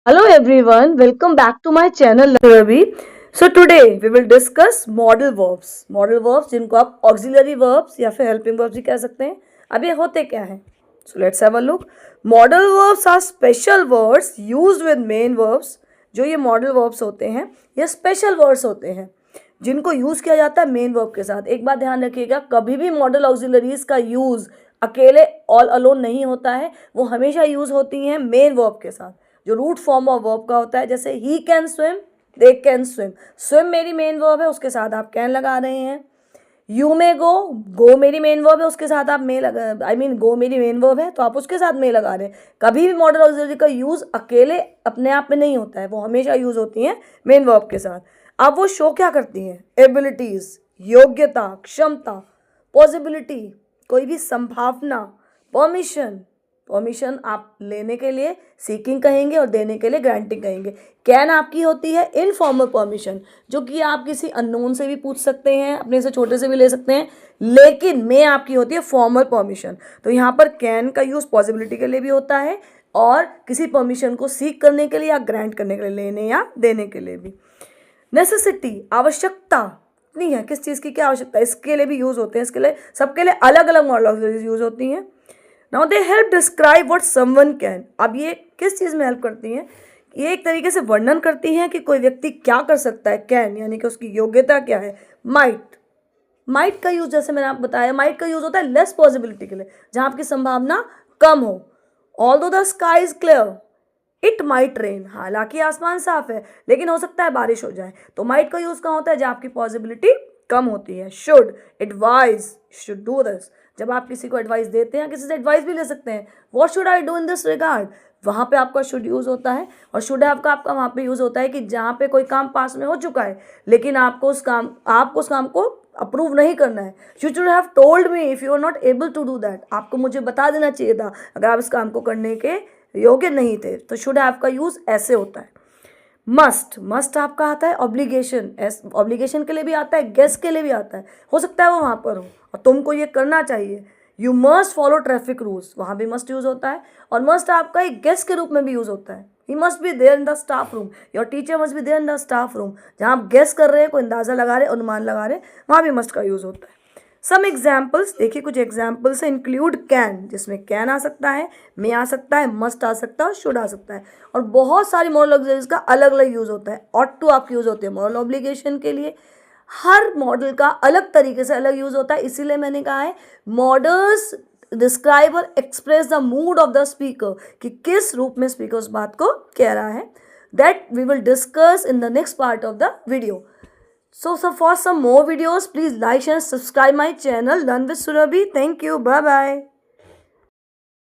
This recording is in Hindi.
Hello everyone, welcome back to my channel Ravi. So today we will discuss modal verbs. Modal verbs जिनको आप auxiliary verbs या फिर helping verbs भी कह सकते हैं. अब ये होते क्या हैं? So let's have a look. Modal verbs are special words used with main verbs. जो ये modal verbs होते हैं ये special words होते हैं जिनको यूज़ किया जाता है मेन वर्ब के साथ. एक बात ध्यान रखिएगा, कभी भी मॉडल ऑक्सिलरीज का यूज़ अकेले ऑल अलोन नहीं होता है, वो हमेशा यूज़ होती हैं मेन वर्ब के साथ जो रूट फॉर्म ऑफ वर्ब का होता है. जैसे he can swim, they can swim. Swim मेरी मेन वर्ब है, उसके साथ आप कैन लगा रहे हैं. यू मे गो, गो मेरी मेन वर्ब है, उसके साथ आप मे लगा, आई मीन गो मेरी मेन वर्ब है तो आप उसके साथ मे लगा रहे हैं. कभी भी मॉडल ऑक्सिलरी का यूज़ अकेले अपने आप में नहीं होता है, वो हमेशा यूज़ होती हैं मेन वर्ब के साथ. अब वो शो क्या करती हैं? एबिलिटीज़, योग्यता, क्षमता, पॉसिबिलिटी, कोई भी संभावना, परमिशन. परमिशन आप लेने के लिए सीकिंग कहेंगे और देने के लिए ग्रांटिंग कहेंगे. कैन आपकी होती है इनफॉर्मल परमिशन, जो कि आप किसी अननोन से भी पूछ सकते हैं, अपने से छोटे से भी ले सकते हैं. लेकिन मे आपकी होती है फॉर्मल परमिशन. तो यहाँ पर कैन का यूज़ पॉसिबिलिटी के लिए भी होता है और किसी परमिशन को सीक करने के लिए या ग्रांट करने के लिए, लेने या देने के लिए भी. नेसेसिटी, आवश्यकता नहीं है, किस चीज़ की क्या आवश्यकता है, इसके लिए भी यूज़ होते हैं. इसके लिए सबके लिए अलग अलग मॉडल ऑक्सिलरीज यूज़ होती हैं. Now they help describe what someone can. अब ये किस चीज़ में हेल्प करती हैं? ये एक तरीके से वर्णन करती हैं कि कोई व्यक्ति क्या कर सकता है. कैन यानी कि उसकी योग्यता क्या है. माइट, माइट का यूज़ जैसे मैंने आपको बताया, माइट का यूज़ होता है लेस पॉसिबिलिटी के लिए, जहाँ आपकी संभावना कम हो. Although the sky is clear, it might rain. हालांकि आसमान साफ है लेकिन हो सकता है बारिश हो जाए. तो माइट का यूज़ कहाँ होता है? जब आपकी पॉसिबिलिटी कम होती है. Should, advise, should do this. जब आप किसी को एडवाइस देते हैं, किसी से एडवाइस भी ले सकते हैं. What should I do in this regard, वहाँ पे आपका शुड यूज़ होता है. और शुड हैव का आपका वहाँ पे यूज़ होता है कि जहाँ पे कोई काम पास में हो चुका है लेकिन आपको उस काम को अप्रूव नहीं करना है. You should have told me if you are not able to do that. आपको मुझे बता देना चाहिए था अगर आप इस काम को करने के योग्य नहीं थे. तो शुड हैव का यूज़ ऐसे होता है. मस्ट, मस्ट आपका आता है ऑब्लिगेशन. ऑब्लिगेशन के लिए भी आता है, गेस के लिए भी आता है. हो सकता है वो वहाँ पर हो और तुमको ये करना चाहिए. You must follow traffic rules, वहाँ भी मस्ट यूज़ होता है. और मस्ट आपका एक गेस के रूप में भी यूज़ होता है. He must be there in the staff room, your teacher must be there in the staff room. जहाँ आप गेस कर रहे हैं, कोई अंदाज़ा लगा रहे, अनुमान लगा रहे, वहाँ भी मस्ट का यूज़ होता है. सम एग्जाम्पल्स देखिए, कुछ एग्जाम्पल्स इंक्लूड कैन, जिसमें कैन आ सकता है, मे आ सकता है, मस्ट आ सकता है और शुड आ सकता है. और बहुत सारी मॉरल ऑब्लिगेशन का अलग अलग यूज़ होता है. ऑट टू आपकी यूज़ होती है मॉरल ऑब्लिगेशन के लिए. हर मॉडल का अलग तरीके से अलग यूज़ होता है. इसीलिए मैंने कहा है मॉडल्स डिस्क्राइब और express the mood off the speaker, कि किस रूप में स्पीकर उस बात को कह रहा है. That we will discuss in the next part of the video. So for some more videos, please like and subscribe my channel Learn with Surabhi. Thank you. Bye bye.